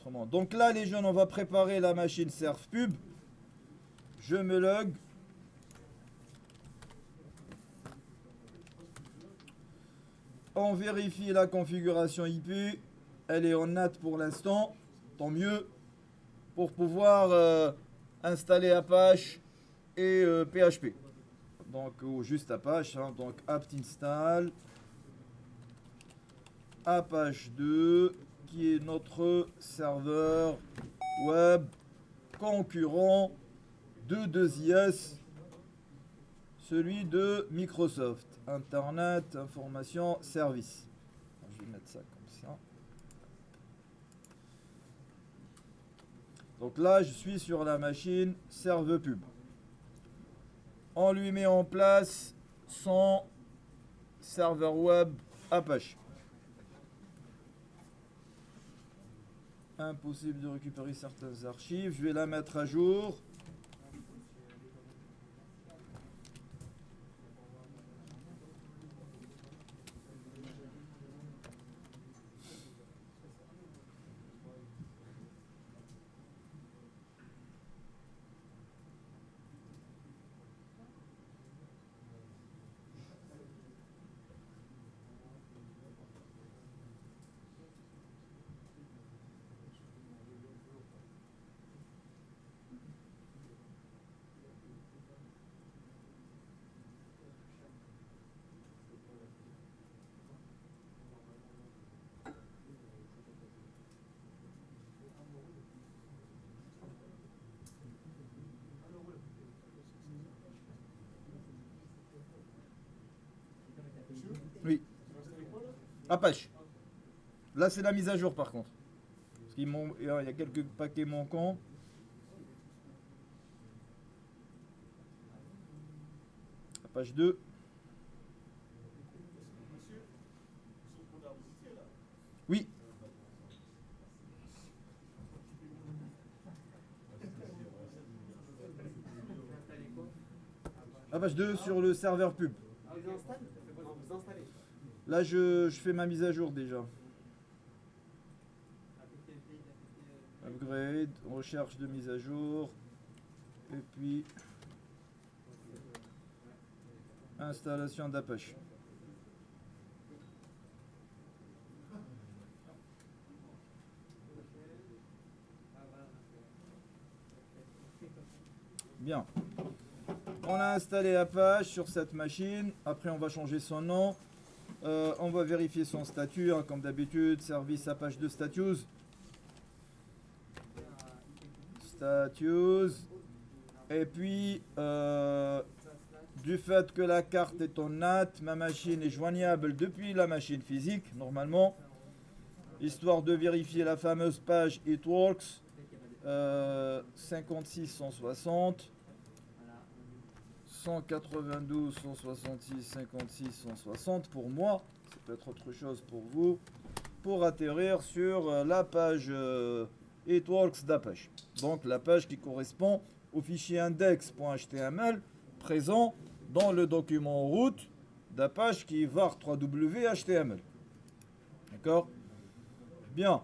autrement. Donc là, les jeunes, on va préparer la machine serve pub. Je me log. On vérifie la configuration IP. Elle est en NAT pour l'instant. Tant mieux. Pour pouvoir installer Apache et PHP. Donc, ou juste Apache. Hein, donc, apt install Apache 2, qui est notre serveur web concurrent de 2IS, celui de Microsoft. Internet, information, service. Je vais mettre ça comme ça. Donc là, je suis sur la machine serve pub. On lui met en place son serveur web Apache. Impossible de récupérer certaines archives. Je vais la mettre à jour. Oui. Apache. Là, c'est la mise à jour par contre. Parce qu'il y a quelques paquets manquants. Apache 2. Oui. Apache 2 sur le serveur pub. Là, je fais ma mise à jour déjà. Upgrade, recherche de mise à jour. Et puis, installation d'Apache. Bien. On a installé Apache sur cette machine. Après, on va changer son nom. On va vérifier son statut, hein, comme d'habitude. Service Apache 2 Status. Status. Et puis, du fait que la carte est en NAT, ma machine est joignable depuis la machine physique, normalement. Histoire de vérifier la fameuse page It-Works. 56-160. 192, 166, 56, 160 pour moi, ça peut être autre chose pour vous, pour atterrir sur la page It-Works d'Apache. Donc la page qui correspond au fichier index.html présent dans le document route d'Apache qui est var 3w html. D'accord? Bien.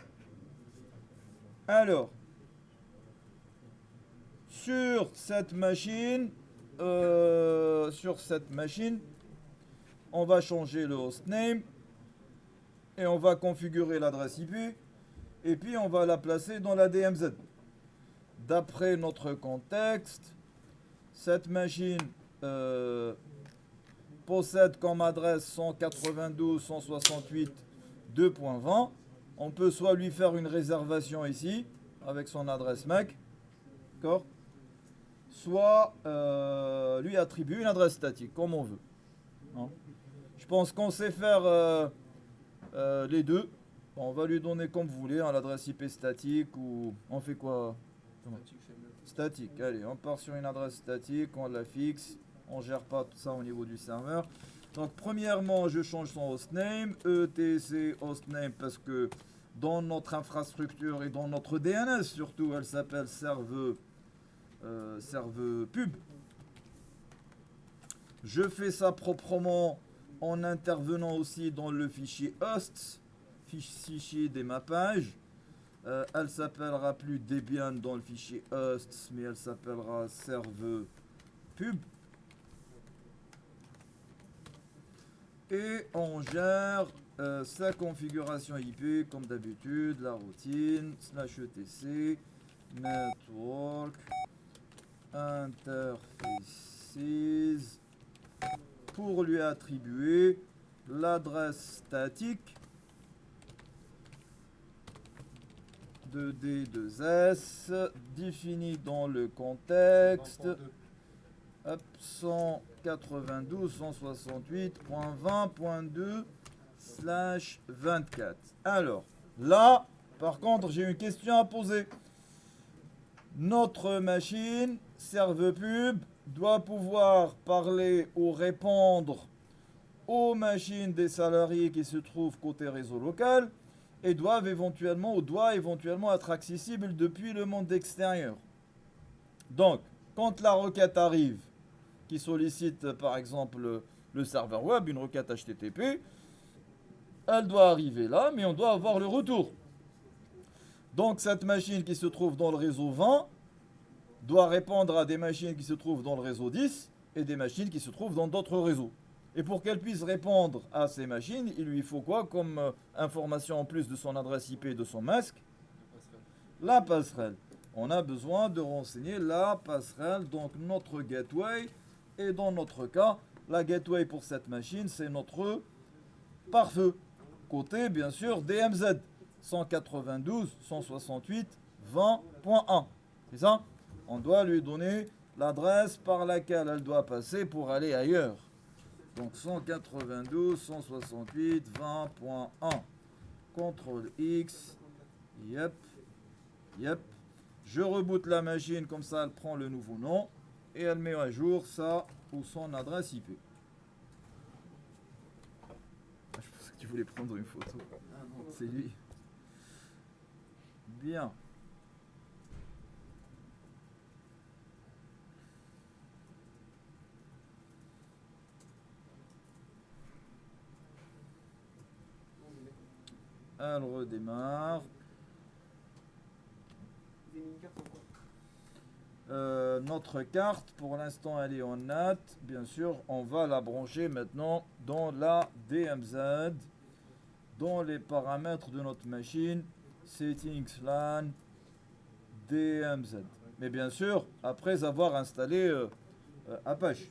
Alors, sur cette machine, on va changer le hostname et on va configurer l'adresse IP et puis on va la placer dans la DMZ. D'après notre contexte, cette machine possède comme adresse 192.168.2.20. On peut soit lui faire une réservation ici avec son adresse MAC, d'accord, soit lui attribuer une adresse statique, comme on veut. Hein. Je pense qu'on sait faire les deux. Bon, on va lui donner comme vous voulez, hein, l'adresse IP statique ou on fait quoi? Statique, allez, on part sur une adresse statique, on la fixe, on gère pas tout ça au niveau du serveur. Donc premièrement, je change son hostname, etc hostname, parce que dans notre infrastructure et dans notre DNS surtout, elle s'appelle serve pub. Je fais ça proprement en intervenant aussi dans le fichier hosts, fichier des mappages. Elle s'appellera plus Debian dans le fichier hosts, mais elle s'appellera serve pub. Et on gère sa configuration IP comme d'habitude, la routine, /etc, network, interfaces, pour lui attribuer l'adresse statique de D2S définie dans le contexte 192.168.20.2/24. Alors, là, par contre, j'ai une question à poser. Notre machine, serve-pub, doit pouvoir parler ou répondre aux machines des salariés qui se trouvent côté réseau local et doit éventuellement être accessible depuis le monde extérieur. Donc, quand la requête arrive, qui sollicite par exemple le serveur web, une requête HTTP, elle doit arriver là, mais on doit avoir le retour. Donc cette machine qui se trouve dans le réseau 20 doit répondre à des machines qui se trouvent dans le réseau 10 et des machines qui se trouvent dans d'autres réseaux. Et pour qu'elle puisse répondre à ces machines, il lui faut quoi comme information en plus de son adresse IP et de son masque? La passerelle. On a besoin de renseigner la passerelle, donc notre gateway. Et dans notre cas, la gateway pour cette machine, c'est notre pare-feu. Côté, bien sûr, DMZ 192.168.20.1. C'est ça? On doit lui donner l'adresse par laquelle elle doit passer pour aller ailleurs. Donc 192.168.20.1. CTRL X. Yep. Je reboot la machine, comme ça elle prend le nouveau nom. Et elle met à jour ça ou son adresse IP. Je pensais que tu voulais prendre une photo. Ah non, c'est lui. Bien. Elle redémarre. Notre carte, pour l'instant, elle est en NAT. Bien sûr, on va la brancher maintenant dans la DMZ, dans les paramètres de notre machine, Settings LAN, DMZ. Mais bien sûr, après avoir installé Apache.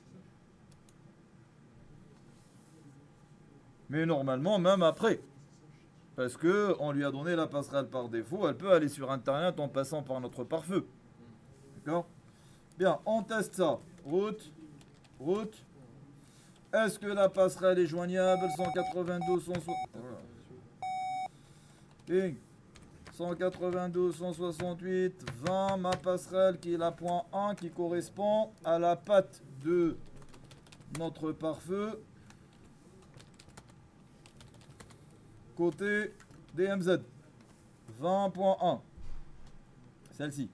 Mais normalement, même après. Parce que on lui a donné la passerelle par défaut, elle peut aller sur Internet en passant par notre pare-feu. D'accord? Bien, on teste ça. Route. Est-ce que la passerelle est joignable? 192, 160. Voilà. Ping. 192, 168, 20, ma passerelle qui est la point 1 qui correspond à la patte de notre pare-feu. Côté DMZ. 20.1. Celle-ci.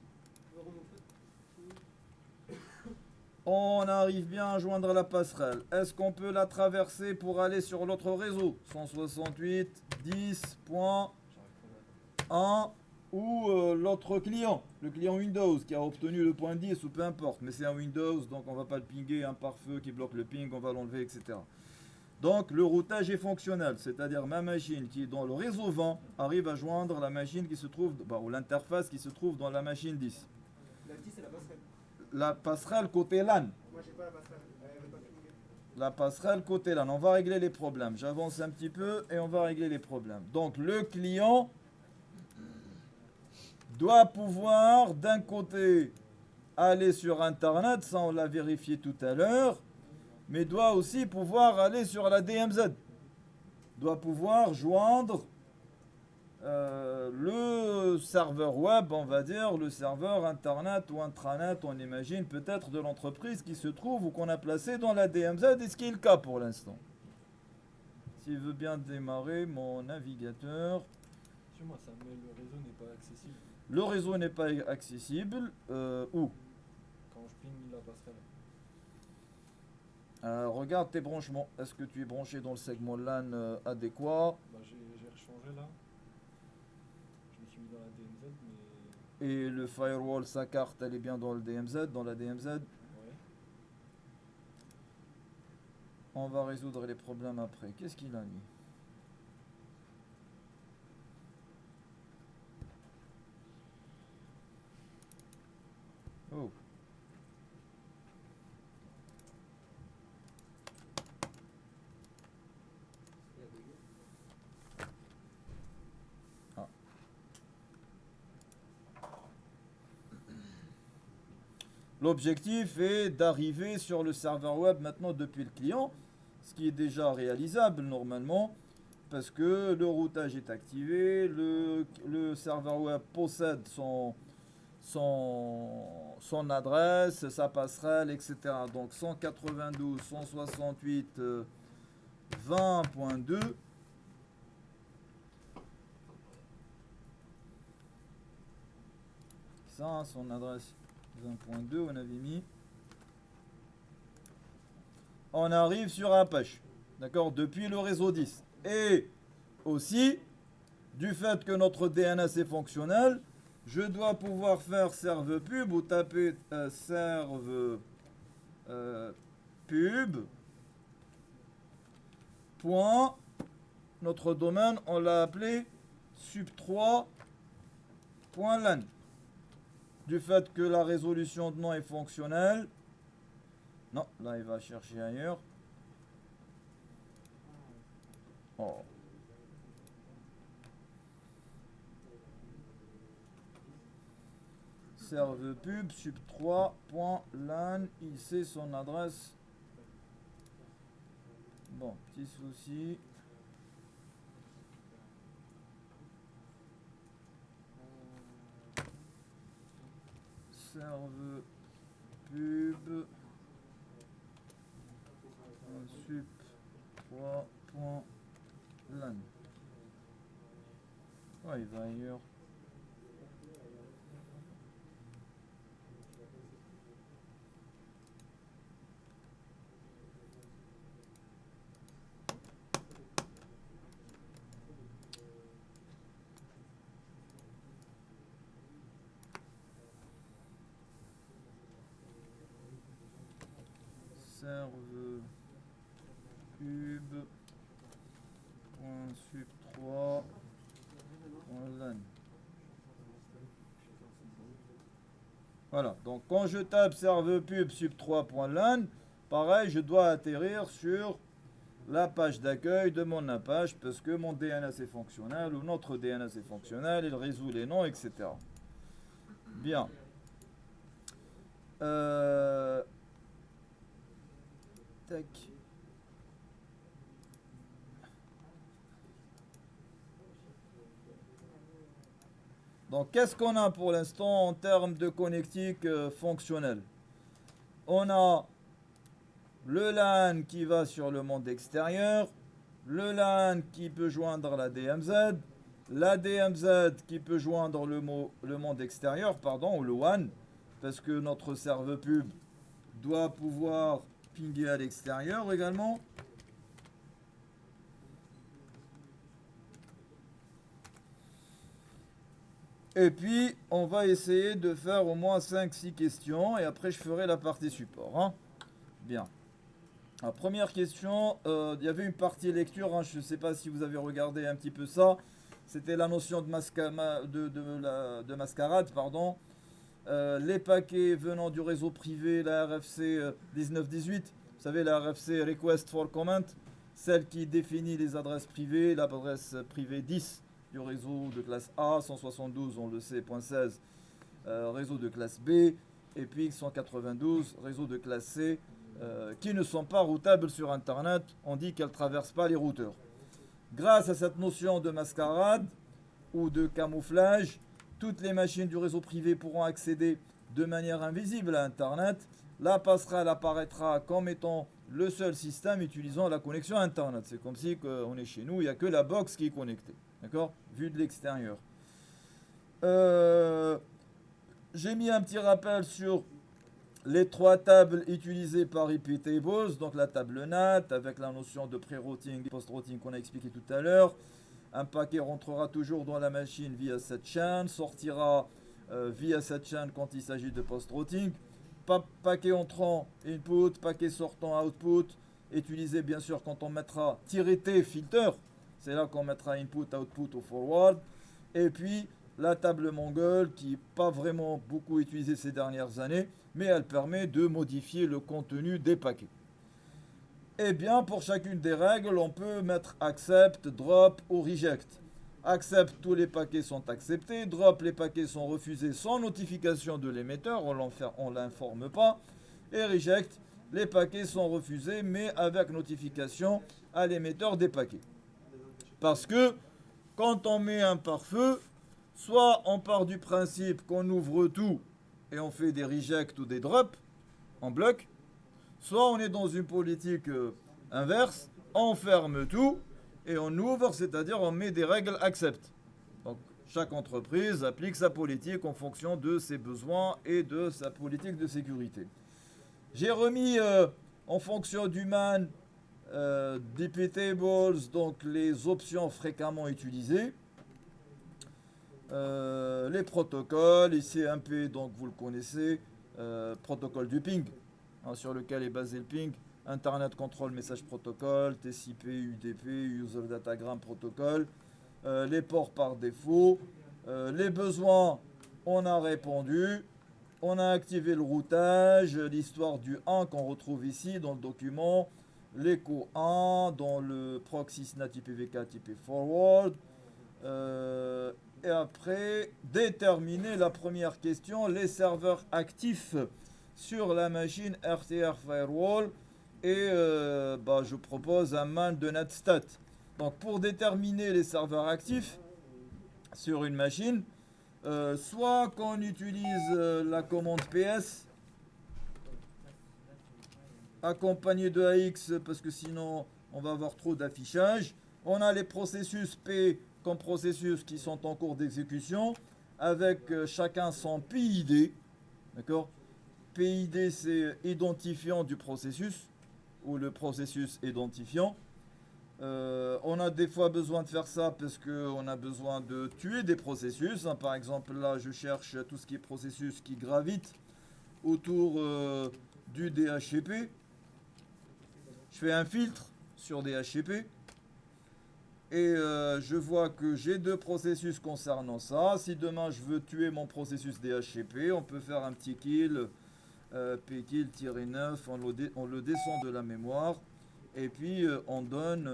On arrive bien à joindre la passerelle. Est-ce qu'on peut la traverser pour aller sur l'autre réseau? 168.10.1 ou l'autre client, le client Windows qui a obtenu le point 10 ou peu importe. Mais c'est un Windows, donc on va pas le pinguer, un pare-feu qui bloque le ping, on va l'enlever, etc. Donc le routage est fonctionnel, c'est-à-dire ma machine qui est dans le réseau 20 arrive à joindre la machine qui se trouve, ou l'interface qui se trouve dans la machine 10. La 10 c'est la passerelle. La passerelle côté LAN. Moi j'ai pas la passerelle, elle veut pas pinguer. La passerelle côté LAN, on va régler les problèmes. J'avance un petit peu et on va régler les problèmes. Donc le client doit pouvoir d'un côté aller sur Internet, ça on l'a vérifié tout à l'heure, mais doit aussi pouvoir aller sur la DMZ. Doit pouvoir joindre le serveur web, on va dire, le serveur internet ou intranet, on imagine peut-être de l'entreprise qui se trouve ou qu'on a placé dans la DMZ, et ce qui est le cas pour l'instant. S'il veut bien démarrer mon navigateur. Excuse-moi, ça, mais le réseau n'est pas accessible. Le réseau n'est pas accessible. Où? Quand je ping la passerelle. Regarde tes branchements. Est-ce que tu es branché dans le segment LAN adéquat? Bah, j'ai rechangé là. Je me suis mis dans la DMZ. Et le firewall, sa carte, elle est bien dans le DMZ, dans la DMZ. Ouais. On va résoudre les problèmes après. Qu'est-ce qu'il a mis? Oh. Ah. L'objectif est d'arriver sur le serveur web maintenant depuis le client, ce qui est déjà réalisable normalement, parce que le routage est activé, le serveur web possède son adresse, sa passerelle, etc. Donc 192.168.20.2. Ça, son adresse 20.2, on avait mis. On arrive sur Apache, d'accord, depuis le réseau 10. Et aussi, du fait que notre DNS est fonctionnel, je dois pouvoir faire serve pub ou taper serve pub. Point. Notre domaine, on l'a appelé sub3.lan. Du fait que la résolution de nom est fonctionnelle. Non, là il va chercher ailleurs. Oh. Serve pub sub3.lan, il sait son adresse. Bon, petit souci. Serve pub sub3.lan. Oh, il va ailleurs. Serve pub sub3.lan. Voilà, donc quand je tape serve pub sub3.lan, pareil, je dois atterrir sur la page d'accueil de mon Apache parce que mon DNS est fonctionnel ou notre DNS est fonctionnel, il résout les noms, etc. Bien. Tac. Donc, qu'est-ce qu'on a pour l'instant en termes de connectique fonctionnel? On a le LAN qui va sur le monde extérieur, le LAN qui peut joindre la DMZ qui peut joindre le monde extérieur, pardon, ou le WAN, parce que notre serve pub doit pouvoir pinguer à l'extérieur également. Et puis, on va essayer de faire au moins 5-6 questions et après je ferai la partie support. Hein. Bien. La première question, il y avait une partie lecture, hein, je ne sais pas si vous avez regardé un petit peu ça. C'était la notion de mascarade, pardon. Les paquets venant du réseau privé, la RFC 1918, vous savez, la RFC Request for Comment, celle qui définit les adresses privées, l'adresse privée 10 du réseau de classe A, 172, on le sait, .16, réseau de classe B, et puis 192, réseau de classe C, qui ne sont pas routables sur Internet, on dit qu'elles ne traversent pas les routeurs. Grâce à cette notion de mascarade ou de camouflage, toutes les machines du réseau privé pourront accéder de manière invisible à Internet. La passerelle apparaîtra comme étant le seul système utilisant la connexion Internet. C'est comme si on est chez nous, il n'y a que la box qui est connectée. D'accord? Vue de l'extérieur. J'ai mis un petit rappel sur les 3 tables utilisées par IP Tables, donc la table NAT avec la notion de pré-routing et post-routing qu'on a expliqué tout à l'heure. Un paquet rentrera toujours dans la machine via cette chaîne, sortira via cette chaîne quand il s'agit de post-routing. Paquet entrant input, paquet sortant output, utilisé bien sûr quand on mettra -t filter, c'est là qu'on mettra input, output ou forward. Et puis la table Mongol qui n'est pas vraiment beaucoup utilisée ces dernières années, mais elle permet de modifier le contenu des paquets. Et bien pour chacune des règles, on peut mettre accept, drop ou reject. Accept, tous les paquets sont acceptés. Drop, les paquets sont refusés sans notification de l'émetteur, on ne l'informe pas. Et reject, les paquets sont refusés mais avec notification à l'émetteur des paquets. Parce que quand on met un pare-feu, soit on part du principe qu'on ouvre tout et on fait des rejects ou des drops en bloc, soit on est dans une politique inverse, on ferme tout et on ouvre, c'est-à-dire on met des règles accept. Donc chaque entreprise applique sa politique en fonction de ses besoins et de sa politique de sécurité. J'ai remis en fonction du MAN, DP tables, donc les options fréquemment utilisées. Les protocoles, ici MP, donc vous le connaissez, protocole du ping, hein, sur lequel est basé le ping. Internet Control Message Protocol, TCP, UDP, User Datagram Protocol, les ports par défaut, les besoins, on a répondu, on a activé le routage, l'histoire du 1 qu'on retrouve ici dans le document, l'écho 1 dans le proxy SNAT IPv4 IP forward, et après déterminer la première question, les serveurs actifs sur la machine RTR Firewall. Et je propose un man de netstat. Donc pour déterminer les serveurs actifs sur une machine, soit qu'on utilise la commande PS accompagnée de AX parce que sinon on va avoir trop d'affichage. On a les processus P comme processus qui sont en cours d'exécution avec chacun son PID. D'accord ? PID c'est identifiant du processus ou le processus identifiant. On a des fois besoin de faire ça parce qu'on a besoin de tuer des processus. Hein. Par exemple, là, je cherche tout ce qui est processus qui gravite autour du DHCP. Je fais un filtre sur DHCP et je vois que j'ai 2 processus concernant ça. Si demain je veux tuer mon processus DHCP, on peut faire un petit kill. pkill-9, on le descend de la mémoire et puis on donne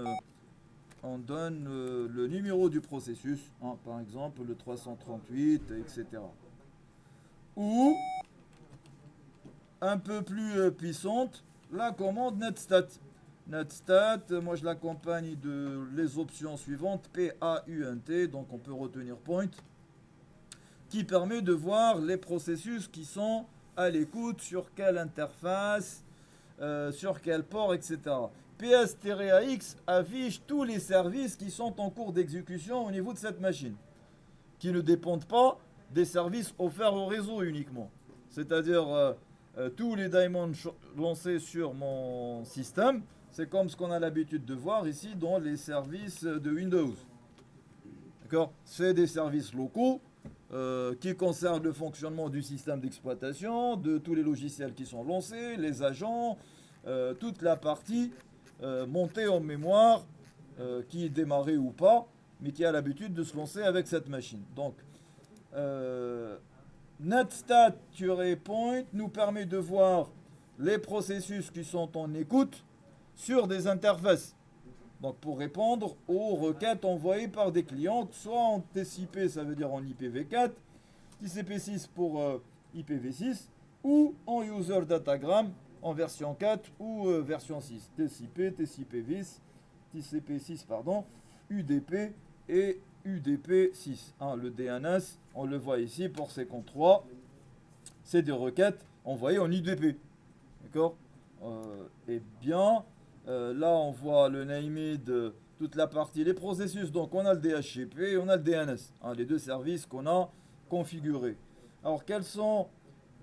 le numéro du processus, hein, par exemple le 338, etc. Ou, un peu plus puissante, la commande netstat. Netstat, moi je l'accompagne de les options suivantes, PAUNT, donc on peut retenir point, qui permet de voir les processus qui sont à l'écoute, sur quelle interface, sur quel port, etc. PS-AX affiche tous les services qui sont en cours d'exécution au niveau de cette machine, qui ne dépendent pas des services offerts au réseau uniquement. C'est-à-dire tous les daemons lancés sur mon système, c'est comme ce qu'on a l'habitude de voir ici dans les services de Windows. D'accord ? C'est des services locaux qui concerne le fonctionnement du système d'exploitation, de tous les logiciels qui sont lancés, les agents, toute la partie montée en mémoire qui est démarrée ou pas, mais qui a l'habitude de se lancer avec cette machine. Donc, netstat-point nous permet de voir les processus qui sont en écoute sur des interfaces. Donc pour répondre aux requêtes envoyées par des clients, soit en TCP, ça veut dire en IPv4, TCP6 pour IPv6, ou en User Datagram en version 4 ou version 6. TCP, TCP6, TCP6, UDP et UDP6. Hein, le DNS, on le voit ici pour Second 3, c'est des requêtes envoyées en UDP. D'accord ? Eh bien... là, on voit le named, toute la partie, les processus. Donc, on a le DHCP et on a le DNS, hein, les 2 services qu'on a configurés. Alors, quels sont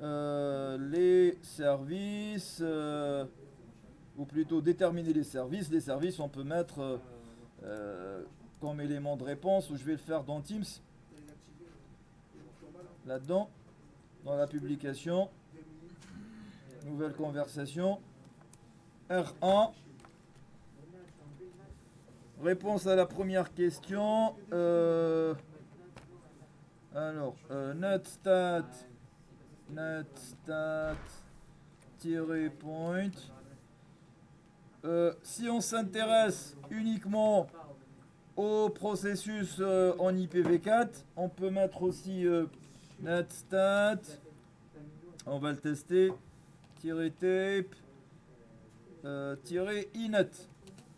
les services, ou plutôt déterminer les services. Les services, on peut mettre comme élément de réponse, ou je vais le faire dans Teams. là-dedans, dans la publication. Nouvelle conversation. R1. Réponse à la première question. Alors, nutstat point. Si on s'intéresse uniquement au processus en IPv4, on peut mettre aussi nutstat. On va le tester. Tape. Inet.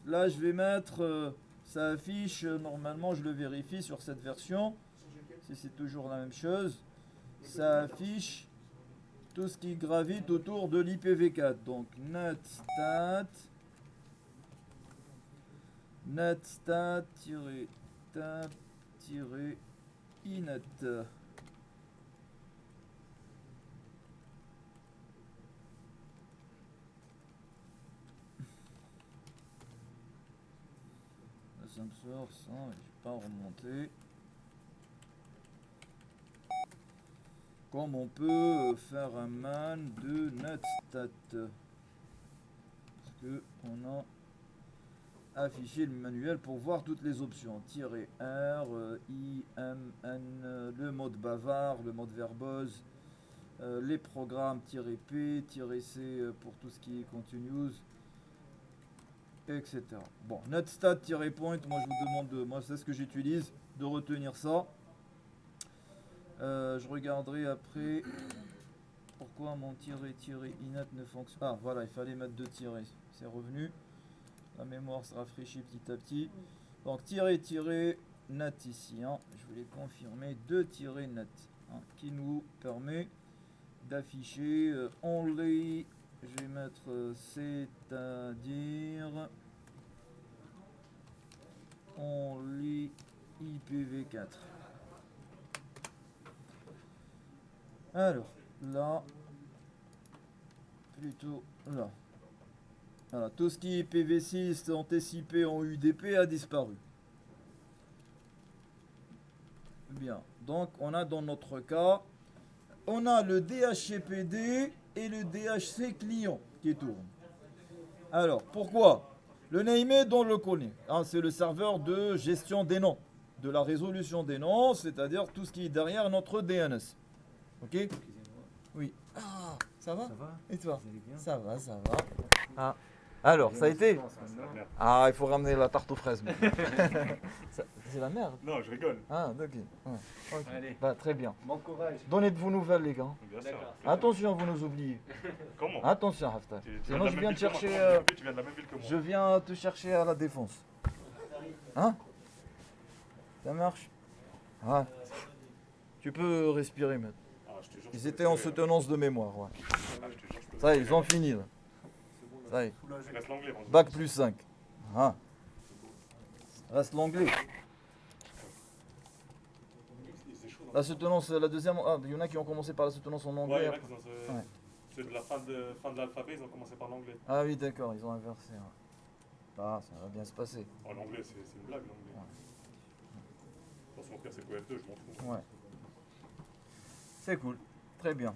Là, je vais mettre, ça affiche, normalement, je le vérifie sur cette version, si c'est toujours la même chose. Ça affiche tout ce qui gravite autour de l'IPv4. Donc, nutstat-tab-inet. Ça me sort ça, je vais pas remonter. Comme on peut faire un man de nutstat. Parce que on a affiché le manuel pour voir toutes les options. -R, I, M, N, le mode bavard, le mode verbose, les programmes -P, -C pour tout ce qui est continuous, etc. Bon, nutstat-point, moi je vous demande, moi c'est ce que j'utilise, de retenir ça. Je regarderai après pourquoi mon -inet ne fonctionne pas. Ah voilà, il fallait mettre 2 tirets, c'est revenu. La mémoire se rafraîchit petit à petit. Donc net ici, hein. Je voulais confirmer 2 net, hein, qui nous permet d'afficher only. Je vais mettre c'est-à-dire only IPv4. Alors, là, plutôt là. Voilà, tout ce qui est IPv6 en TCP en UDP a disparu. Bien, donc on a dans notre cas, on a le DHCPD et le DHC client qui tournent. Alors, pourquoi? Le named, on le connaît. Hein, c'est le serveur de gestion des noms, de la résolution des noms, c'est-à-dire tout ce qui est derrière notre DNS. Ok? Oui. Ah, ça va? Ça va? Et toi? Vous allez bien? Ça va, ça va. Ah. Alors, ça a été? Ah, il faut ramener la tarte aux fraises. C'est la merde. Non, je rigole. Ah, ok. Ouais. Ok. Allez. Bah, très bien. Bon courage. Donnez de vos nouvelles, les gars. Bien sûr. D'accord. Attention, vous nous oubliez. Comment? Attention, Haftar. Tu viens Sinon, de la je même viens te ville que moi. chercher. Tu viens de la même ville que moi. Je viens te chercher à la défense. Hein? Ça marche? Ouais. Tu peux respirer maintenant. Ah, je te jure, je Ils peux étaient en respirer, soutenance de mémoire. Ouais. là. Ah, je te jure, je peux Ça y est, ils respirer. ont fini là. Ça y est. Reste l'anglais. Range. Bac plus 5. Hein? Reste l'anglais. C'est chaud. La soutenance, la deuxième. Ah, il y en a qui ont commencé par la soutenance en Ouais, anglais. il y en a après. qui sont. Ouais. Ceux de la fin de l'alphabet, ils ont commencé par l'anglais. Ah oui, d'accord, ils ont inversé. Ouais. Ah, ça va bien se passer. Oh, l'anglais, c'est une blague, l'anglais. Ouais. De toute façon, au pire, c'est quoi F2, je m'en fous. Ouais. C'est cool. Très bien.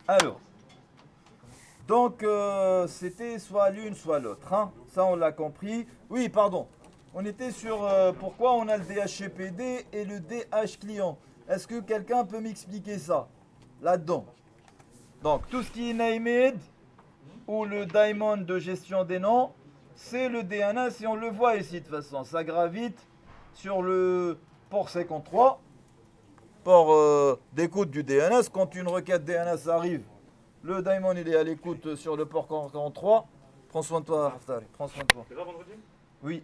Alors. Donc, c'était soit l'une, soit l'autre. Hein. Ça, on l'a compris. Oui, pardon. On était sur pourquoi on a le DHCPD et le DH client. Est-ce que quelqu'un peut m'expliquer ça? Là-dedans. Donc, tout ce qui est named ou le daemon de gestion des noms, c'est le DNS et on le voit ici de toute façon. Ça gravite sur le port 53, port d'écoute du DNS. Quand une requête DNS arrive, le daemon il est à l'écoute sur le port 43. Prends soin de toi, Haftari. Prends soin de toi. C'est ça, vendredi? Oui.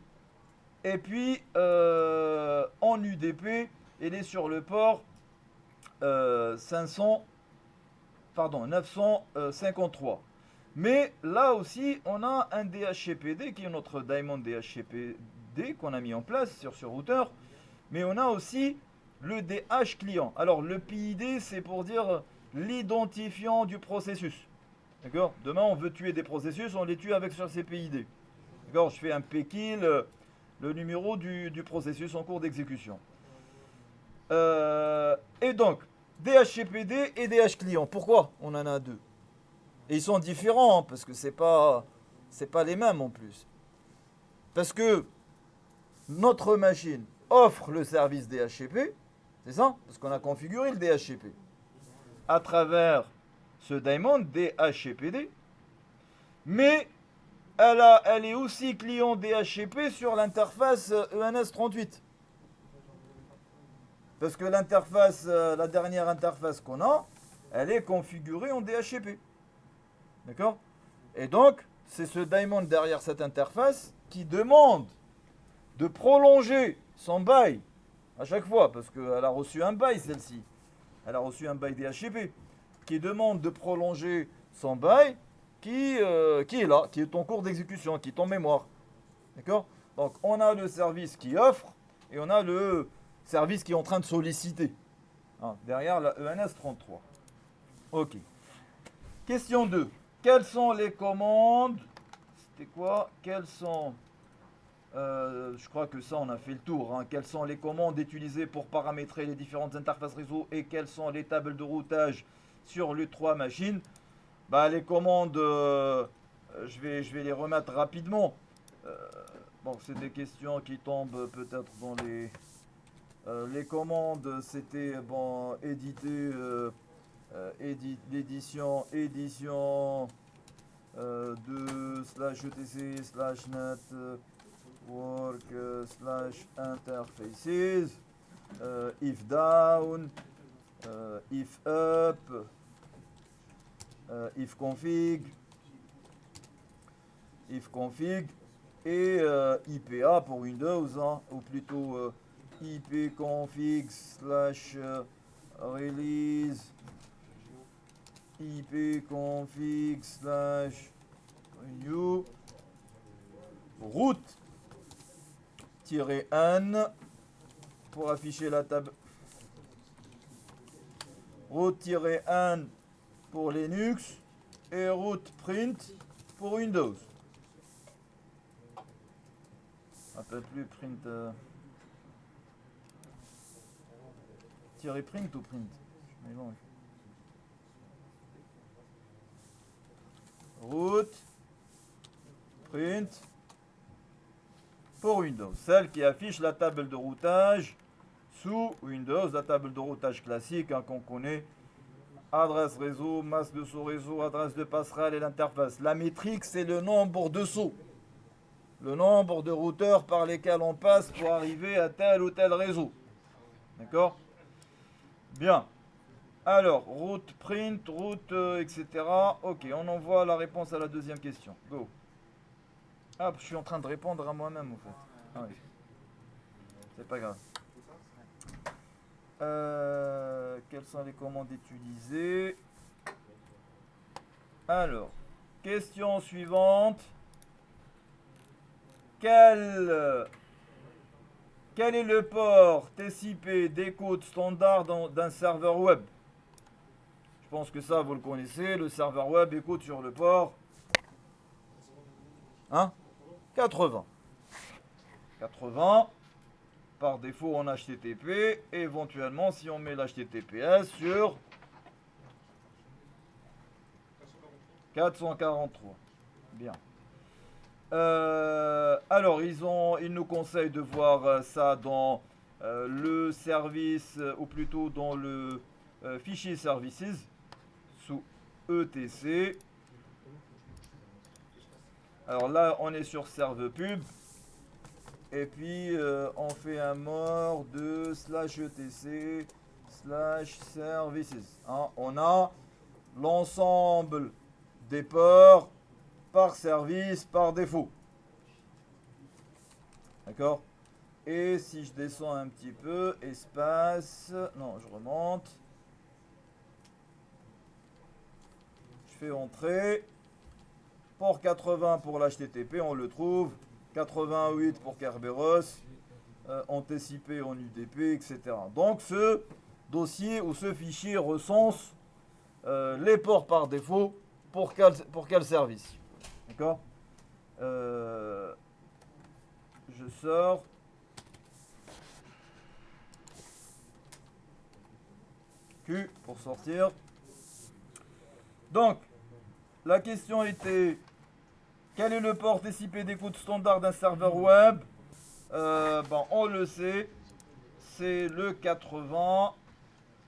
Et puis, en UDP, il est sur le port 953. Mais là aussi, on a un DHCPD qui est notre daemon DHCPD qu'on a mis en place sur ce routeur. Mais on a aussi le DH client. Alors, le PID, c'est pour dire l'identifiant du processus. D'accord? Demain, on veut tuer des processus, on les tue avec sur ces PID. D'accord? Je fais un pkill, le numéro du processus en cours d'exécution. Et donc, DHCPD et DH client. Pourquoi on en a deux? Et ils sont différents, hein, parce que c'est pas les mêmes en plus. Parce que notre machine offre le service DHCP, c'est ça? Parce qu'on a configuré le DHCP à travers ce daemon DHCPD, mais elle est aussi client DHCP sur l'interface ENS38. Parce que l'interface, la dernière interface qu'on a, elle est configurée en DHCP. D'accord? Et donc, c'est ce daemon derrière cette interface qui demande de prolonger son bail à chaque fois, parce qu'elle a reçu un bail celle-ci. Elle a reçu un bail DHCP qui demande de prolonger son bail qui est là, qui est en cours d'exécution, qui est en mémoire. D'accord? Donc, on a le service qui offre et on a le service qui est en train de solliciter. Hein, derrière la ENS33. Ok. Question 2. Quelles sont les commandes? C'était quoi? Quelles sont... je crois que ça, on a fait le tour. Hein. Quelles sont les commandes utilisées pour paramétrer les différentes interfaces réseau et quelles sont les tables de routage sur les 3 machines? Bah, les commandes, je vais les remettre rapidement. Bon, c'est des questions qui tombent peut-être dans les commandes, c'était bon, l'édition de /etc/net work /interfaces, if down, if up, if config et IPA pour Windows, hein, ou plutôt ipconfig /release, ipconfig /new, route-n pour afficher la table, route-n pour Linux et route print pour Windows. Un peu plus print. Print ou print? Je mélange. Route print pour Windows. Celle qui affiche la table de routage sous Windows, la table de routage classique hein, qu'on connaît. Adresse réseau, masse de sous-réseau, adresse de passerelle et l'interface. La métrique, c'est le nombre de sauts. Le nombre de routeurs par lesquels on passe pour arriver à tel ou tel réseau. D'accord? Bien. Alors, route, print, route, etc. Ok, on envoie la réponse à la deuxième question. Go. Ah, je suis en train de répondre à moi-même, en fait. Ah oui. C'est pas grave. Quelles sont les commandes utilisées? Alors, question suivante. Quel est le port TCP décode standard d'un serveur web? Je pense que ça, vous le connaissez. Le serveur web écoute sur le port 80. 80. Par défaut en HTTP. Et éventuellement, si on met l'HTTPS sur 443. Bien. Alors, ils nous conseillent de voir ça dans le service, ou plutôt dans le fichier services, sous ETC. Alors là, on est sur serve pub. Et puis, on fait un mort de /etc/services. Hein, on a l'ensemble des ports par service, par défaut. D'accord? Et si je descends un petit peu, espace... Non, je remonte. Je fais entrer. Port 80 pour l'HTTP, on le trouve. 88 pour Kerberos. En TCP, en UDP, etc. Donc, ce dossier ou ce fichier recense les ports par défaut pour quel service. D'accord? Je sors. Q pour sortir. Donc, la question était, quel est le port TCP d'écoute standard d'un serveur web? On le sait, c'est le 80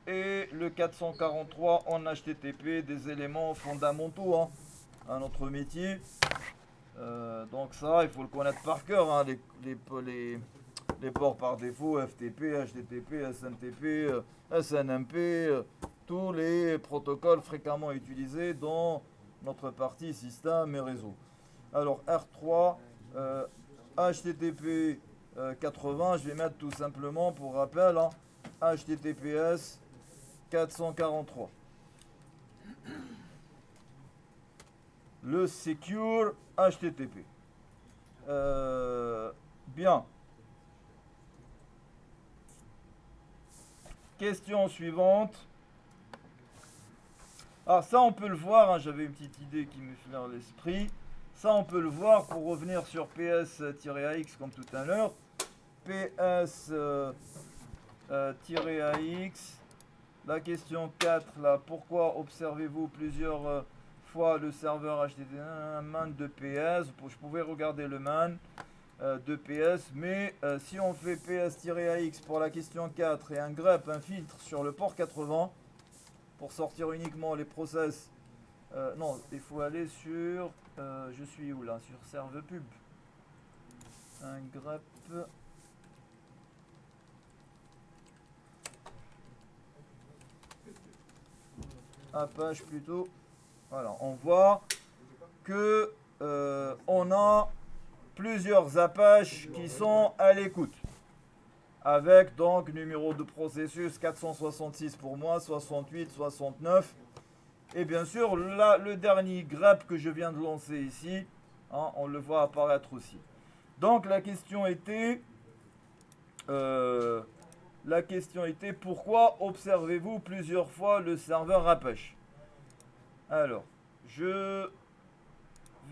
et le 443 en HTTP, des éléments fondamentaux hein, à notre métier. Donc ça, il faut le connaître par cœur, hein, les ports par défaut, FTP, HTTP, SNTP, SNMP, tous les protocoles fréquemment utilisés dans notre partie système et réseau. Alors R3, HTTP 80, je vais mettre tout simplement pour rappel, hein, HTTPS 443. Le Secure HTTP. Bien. Question suivante. Ah, ça on peut le voir, hein, j'avais une petite idée qui me flaire l'esprit. Ça on peut le voir pour revenir sur PS-AX comme tout à l'heure. PS-AX. La question 4, là, pourquoi observez-vous plusieurs fois le serveur HTTP man de PS? Je pouvais regarder le man de PS, mais si on fait PS-AX pour la question 4 et un grep, un filtre sur le port 80, pour sortir uniquement les process, non, il faut aller sur, je suis où là? Sur serve pub. Un grep. Apache plutôt. Voilà, on voit que on a plusieurs Apaches qui sont à l'écoute. Avec donc numéro de processus 466 pour moi, 68, 69. Et bien sûr, là, le dernier grep que je viens de lancer ici, hein, on le voit apparaître aussi. Donc la question était pourquoi observez-vous plusieurs fois le serveur Apache? Alors, je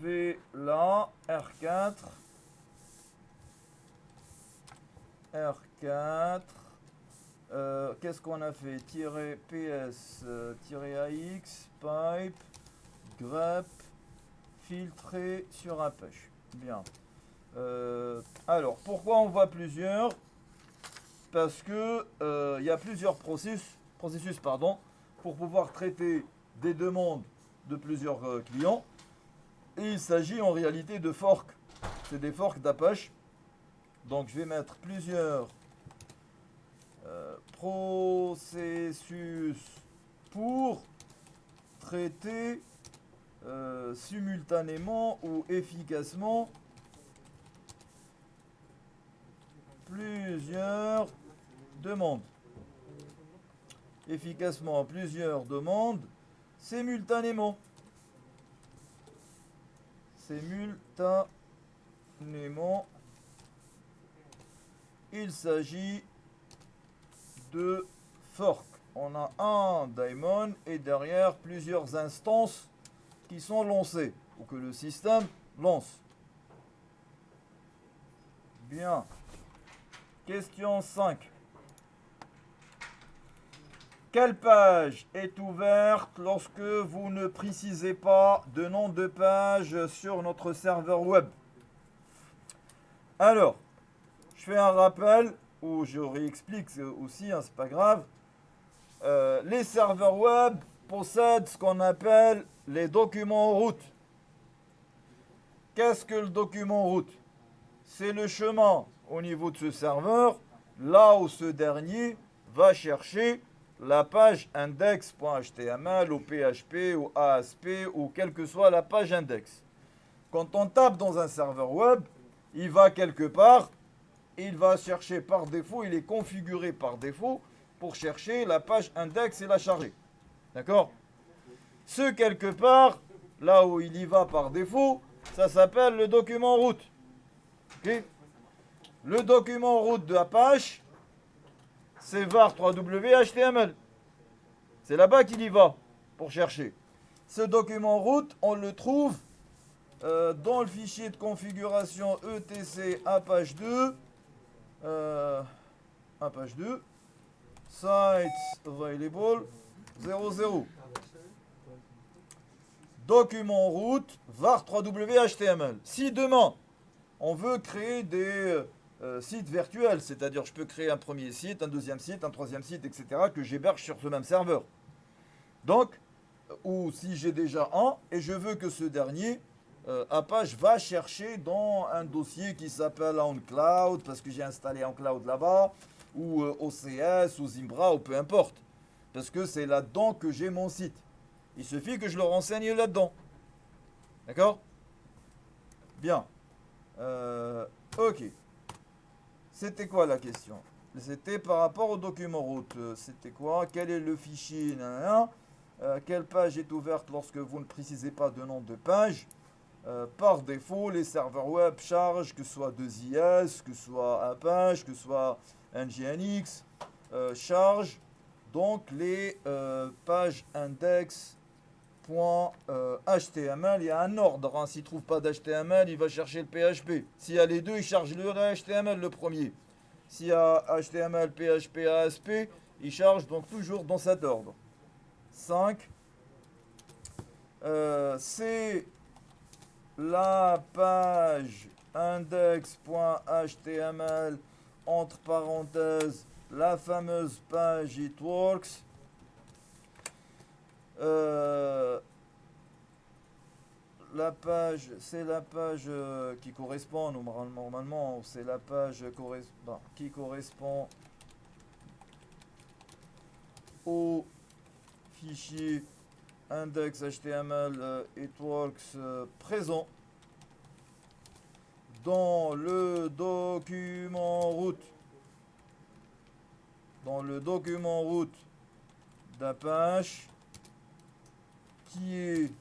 vais là, R4. Qu'est-ce qu'on a fait? PS, AX, pipe, grep, filtré sur Apache. Bien. Alors, pourquoi on voit plusieurs? Parce que il y a plusieurs processus pour pouvoir traiter des demandes de plusieurs clients. Et il s'agit en réalité de forks. C'est des forks d'Apache. Donc je vais mettre plusieurs processus pour traiter simultanément ou efficacement plusieurs demandes. Efficacement plusieurs demandes simultanément. Il s'agit de fork. On a un daemon et derrière plusieurs instances qui sont lancées ou que le système lance. Bien. Question 5. Quelle page est ouverte lorsque vous ne précisez pas de nom de page sur notre serveur web? Alors, je fais un rappel, ou je réexplique aussi, hein, c'est pas grave. Les serveurs web possèdent ce qu'on appelle les documents en route. Qu'est-ce que le document en route? C'est le chemin au niveau de ce serveur, là où ce dernier va chercher la page index.html ou PHP ou ASP ou quelle que soit la page index. Quand on tape dans un serveur web, il va quelque part, il va chercher par défaut, il est configuré par défaut pour chercher la page index et la charger. D'accord? Ce quelque part, là où il y va par défaut, ça s'appelle le document route. Okay? Le document route de Apache, c'est var 3w HTML. C'est là-bas qu'il y va pour chercher. Ce document route, on le trouve dans le fichier de configuration etc Apache 2. Apache 2. sites available 00. Document route var 3w HTML. Si demain on veut créer des sites virtuels, c'est-à-dire je peux créer un premier site, un deuxième site, un troisième site, etc., que j'héberge sur ce même serveur. Donc, ou si j'ai déjà un et je veux que ce dernier, Apache va chercher dans un dossier qui s'appelle OnCloud, parce que j'ai installé OnCloud là-bas, ou OCS, ou Zimbra, ou peu importe. Parce que c'est là-dedans que j'ai mon site. Il suffit que je le renseigne là-dedans. D'accord? Bien. Ok. C'était quoi la question? C'était par rapport au document route. C'était quoi? Quel est le fichier? Quelle page est ouverte lorsque vous ne précisez pas de nom de page? Par défaut, les serveurs web chargent, que ce soit 2IS, que ce soit Apache, que ce soit Nginx, chargent donc les pages index.html. Il y a un ordre, hein. S'il ne trouve pas d'HTML, il va chercher le PHP. S'il y a les deux, il charge le HTML le premier. S'il y a HTML, PHP, ASP, il charge donc toujours dans cet ordre. 5. C'est la page index.html entre parenthèses la fameuse page It Works. La page, c'est la page qui correspond normalement, c'est la page qui correspond au fichier index.html itworks présent dans le document route. Dans le document route d'Apache qui est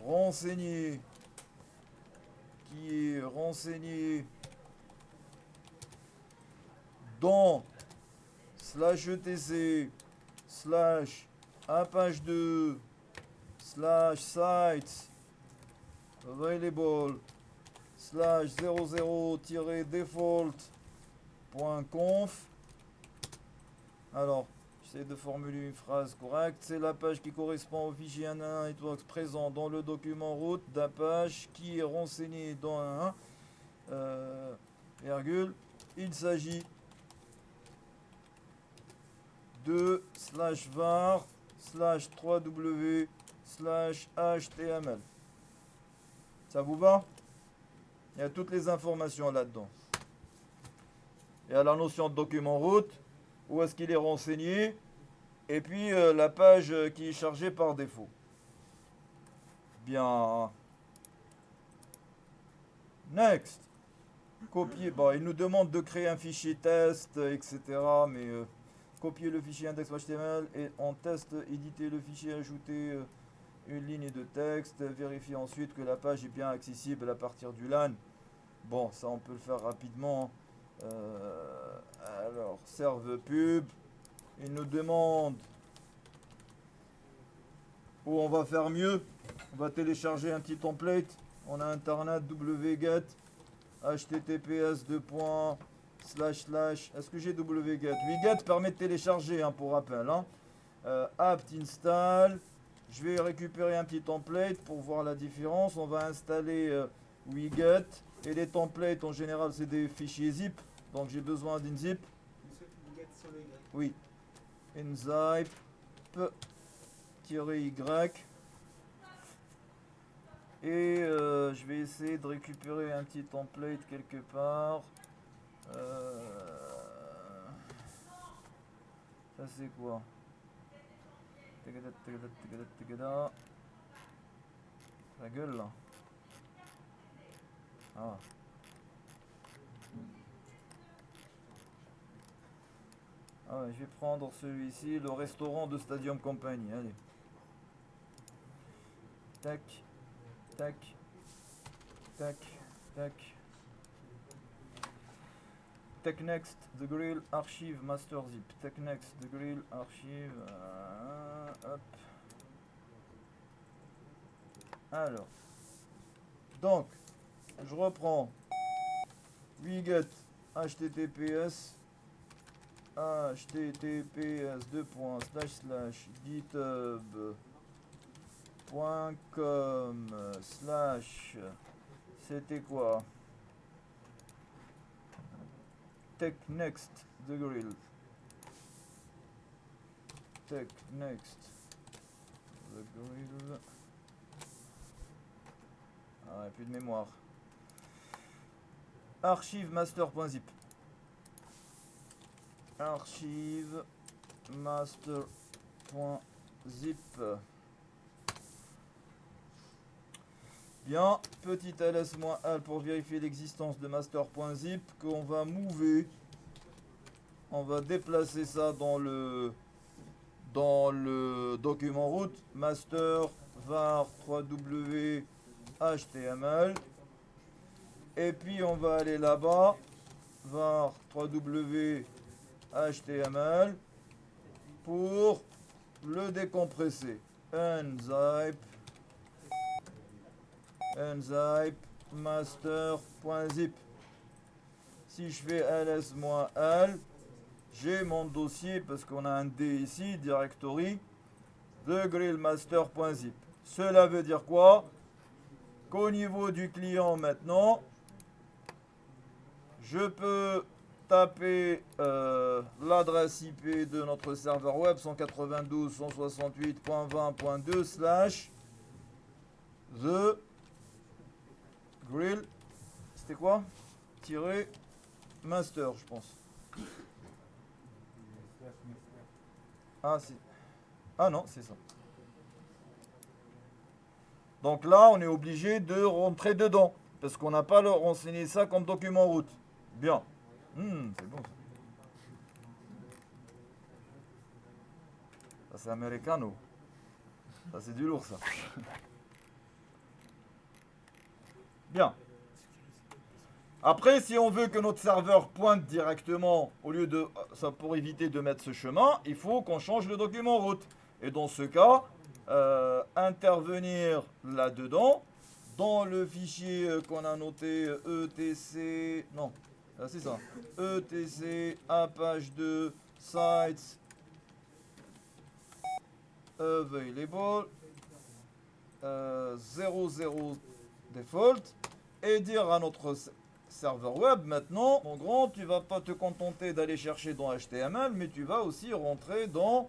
renseigné dans /etc /apache2 /sites available /00-default.conf. Alors, j'essaie de formuler une phrase correcte. C'est la page qui correspond au fichier 1.1 itworks présent dans le document route d'Apache qui est renseigné dans un virgule. Il s'agit de /var /3w/html. Ça vous va? Il y a toutes les informations là-dedans. Il y a la notion de document route, où est-ce qu'il est renseigné, et puis la page qui est chargée par défaut. Bien. Next. Copier. Bon, il nous demande de créer un fichier test, etc. Mais copier le fichier index.html et en test, éditer le fichier, ajouter une ligne de texte, vérifier ensuite que la page est bien accessible à partir du LAN. Bon, ça on peut le faire rapidement. Alors, serve pub. Il nous demande où on va faire mieux. On va télécharger un petit template. On a internet wget https est-ce que j'ai wget? Wget permet de télécharger, hein, pour rappel, hein. Apt install. Je vais récupérer un petit template pour voir la différence. On va installer wget. Et les templates en général c'est des fichiers zip. Donc j'ai besoin d'une zip. Oui. Inzip -y. Et je vais essayer de récupérer un petit template quelque part. Ça c'est quoi? La gueule là. Ah. Ah ouais, je vais prendre celui-ci, le restaurant de Stadium Company. Allez. Tac. Tac. Tac. Tac. TechNext, The Grill, Archive, Master Zip. TechNext, The Grill, Archive. Hop. Alors. Donc, je reprends. Wget, HTTPS, https://github.com/ c'était quoi? TechNext the grill. TechNext the grill. Ah, plus de mémoire. Archive master.zip. Archive master.zip. Bien, petit ls-l pour vérifier l'existence de master.zip qu'on va mover. On va déplacer ça dans le document route master var 3w html. Et puis on va aller là-bas var 3w html pour le décompresser. Unzip master.zip. Si je fais ls-l, j'ai mon dossier parce qu'on a un D ici, directory, de grillmaster.zip. Cela veut dire quoi? Qu'au niveau du client maintenant, je peux taper l'adresse IP de notre serveur web 192.168.20.2 / the grill, c'était quoi? Tirer master, je pense. Ah non, c'est ça. Donc là, on est obligé de rentrer dedans, parce qu'on n'a pas renseigné ça comme document route. Bien. C'est bon ça. Ça c'est americano. Ça c'est du lourd ça. Bien. Après, si on veut que notre serveur pointe directement, au lieu de ça, pour éviter de mettre ce chemin, il faut qu'on change le document route. Et dans ce cas, intervenir là-dedans, dans le fichier qu'on a noté etc, non, c'est ça, etc Apache 2 sites available 00 default, et dire à notre serveur web maintenant, mon grand, tu vas pas te contenter d'aller chercher dans HTML, mais tu vas aussi rentrer dans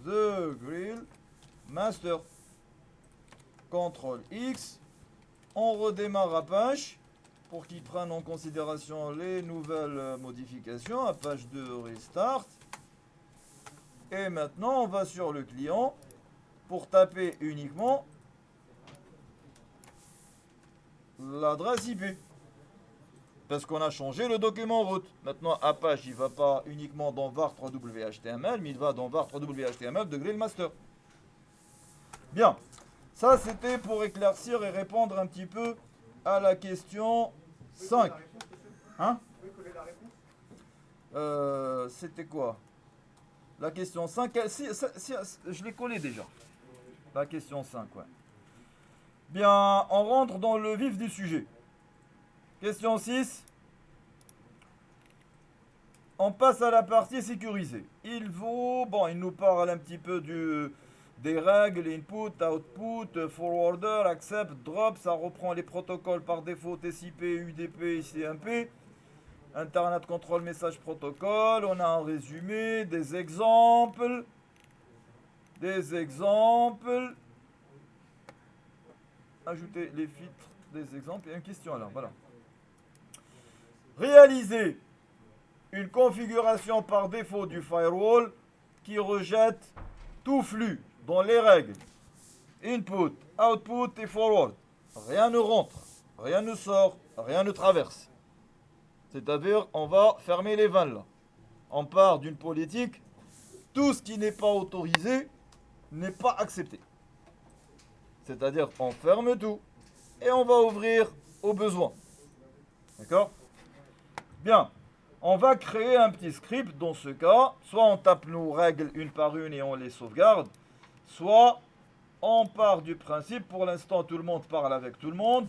the grill master. CTRL X, on redémarre Apache pour qu'il prenne en considération les nouvelles modifications. Apache 2 restart. Et maintenant, on va sur le client pour taper uniquement l'adresse IP. Parce qu'on a changé le document route. Maintenant, Apache, il ne va pas uniquement dans var 3w html, mais il va dans var 3w html de grill master. Bien. Ça, c'était pour éclaircir et répondre un petit peu à la question 5. Hein? C'était quoi? La question 5, je l'ai collé déjà. La question 5, ouais. Bien, on rentre dans le vif du sujet. Question 6. On passe à la partie sécurisée. Il nous parle un petit peu des règles, input, output, forwarder, accept, drop. Ça reprend les protocoles par défaut TCP, UDP, ICMP. Internet Control Message Protocol. On a un résumé, des exemples. Ajouter les filtres des exemples. Il y a une question alors, voilà. Réaliser une configuration par défaut du firewall qui rejette tout flux dans les règles. Input, output et forward. Rien ne rentre, rien ne sort, rien ne traverse. C'est-à-dire, on va fermer les vannes là. On part d'une politique, tout ce qui n'est pas autorisé n'est pas accepté. C'est-à-dire, on ferme tout et on va ouvrir au besoin. D'accord? Bien, on va créer un petit script dans ce cas. Soit on tape nos règles une par une et on les sauvegarde, soit on part du principe, pour l'instant tout le monde parle avec tout le monde.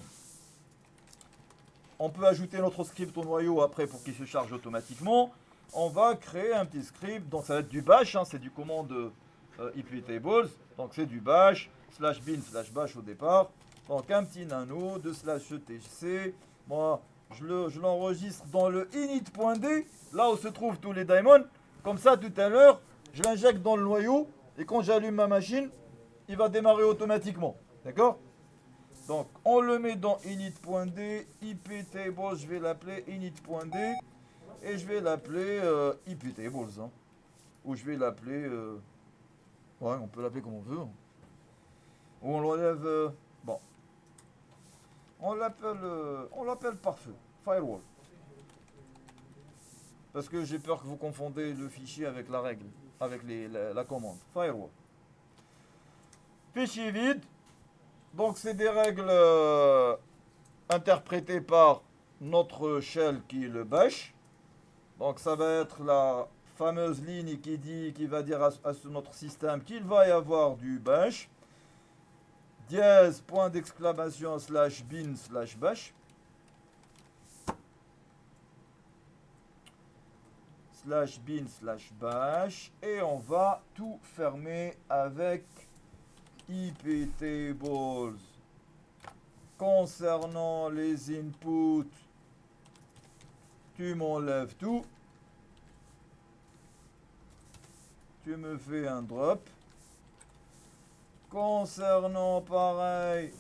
On peut ajouter notre script au noyau après pour qu'il se charge automatiquement. on va créer un petit script. Donc ça va être du bash, hein, c'est du commande iptables. Donc c'est du bash, /bin /bash au départ. Donc un petit nano de /etc. Moi, je l'enregistre dans le init.d, là où se trouvent tous les daemons. Comme ça, tout à l'heure, je l'injecte dans le noyau. Et quand j'allume ma machine, il va démarrer automatiquement. D'accord? Donc, on le met dans init.d, iptables, je vais l'appeler init.d. Et je vais l'appeler iptables. Hein. Ou je vais l'appeler... ouais, on peut l'appeler comme on veut. Hein. Ou on l'enlève... bon. On l'appelle par feu. Firewall. Parce que j'ai peur que vous confondez le fichier avec la règle. Avec la commande. Firewall. Fichier vide. Donc c'est des règles interprétées par notre shell qui est le bash. Donc ça va être la fameuse ligne qui va dire à notre système qu'il va y avoir du bash. Dièse, point d'exclamation, /bin /bash. /bin /bash. Et on va tout fermer avec iptables. Concernant les inputs, tu m'enlèves tout. Tu me fais un drop. Concernant pareil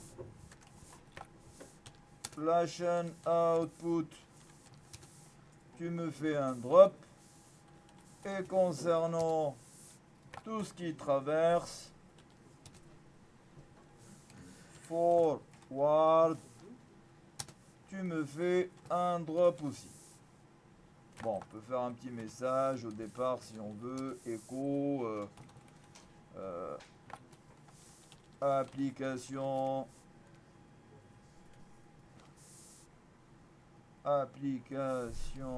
la chaîne output, tu me fais un drop. Et concernant tout ce qui traverse, forward, tu me fais un drop aussi. Bon, on peut faire un petit message au départ si on veut, echo, application,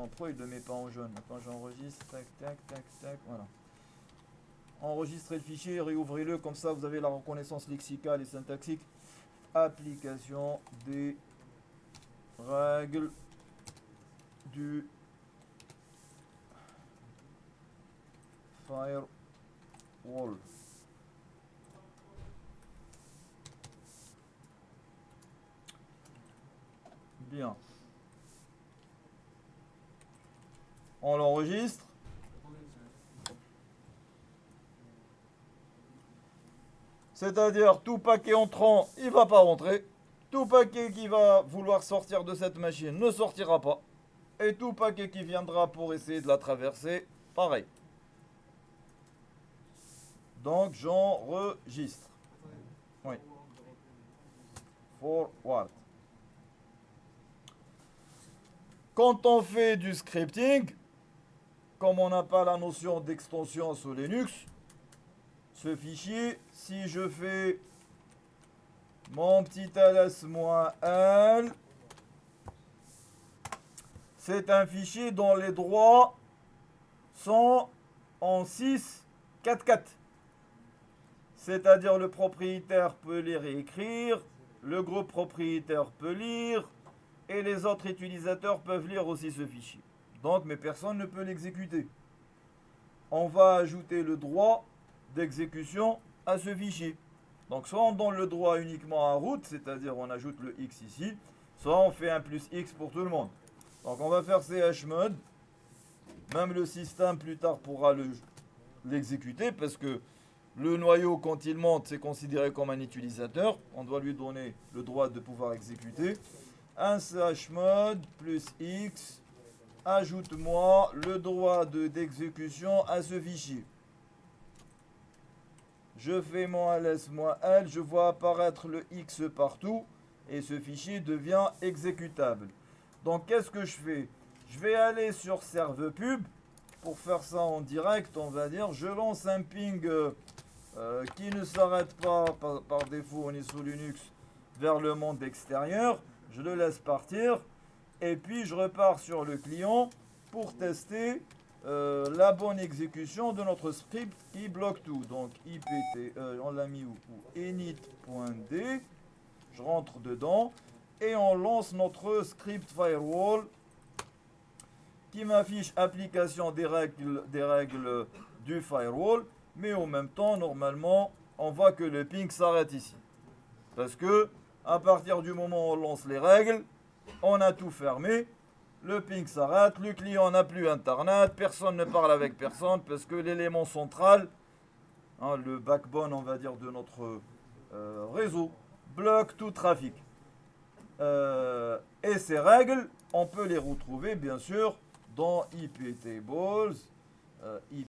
pourquoi il ne le met pas en jaune? Quand j'enregistre, tac, voilà. Enregistrez le fichier, réouvrez-le, comme ça vous avez la reconnaissance lexicale et syntaxique. Application des règles du firewall. Bien. On l'enregistre. C'est-à-dire tout paquet entrant, il ne va pas rentrer. Tout paquet qui va vouloir sortir de cette machine ne sortira pas. Et tout paquet qui viendra pour essayer de la traverser, pareil. Donc j'enregistre. Oui. Forward. Quand on fait du scripting, comme on n'a pas la notion d'extension sous Linux, ce fichier, si je fais mon petit ls-l, c'est un fichier dont les droits sont en 6.4.4. C'est-à-dire le propriétaire peut les réécrire, le groupe propriétaire peut lire, et les autres utilisateurs peuvent lire aussi ce fichier. Donc, mais personne ne peut l'exécuter. On va ajouter le droit d'exécution à ce fichier. Donc, soit on donne le droit uniquement à root, c'est-à-dire on ajoute le X ici, soit on fait un plus X pour tout le monde. Donc, on va faire chmod. Même le système, plus tard, pourra l'exécuter, parce que le noyau, quand il monte, c'est considéré comme un utilisateur. On doit lui donner le droit de pouvoir exécuter. Un chmod plus X, ajoute-moi le droit d'exécution à ce fichier. Je fais mon ls-l, je vois apparaître le X partout et ce fichier devient exécutable. Donc qu'est-ce que je fais? Je vais aller sur serve pub. Pour faire ça en direct, on va dire, je lance un ping qui ne s'arrête pas par défaut, on est sous Linux, vers le monde extérieur. Je le laisse partir et puis je repars sur le client pour tester la bonne exécution de notre script qui bloque tout. Donc ipt, on l'a mis où? Init.d, je rentre dedans et on lance notre script firewall qui m'affiche application des règles du firewall, mais en même temps, normalement, on voit que le ping s'arrête ici. Parce que, à partir du moment où on lance les règles, on a tout fermé, le ping s'arrête, le client n'a plus Internet, personne ne parle avec personne, parce que l'élément central, hein, le backbone, on va dire, de notre réseau, bloque tout trafic. Et ces règles, on peut les retrouver, bien sûr, dans IP tables,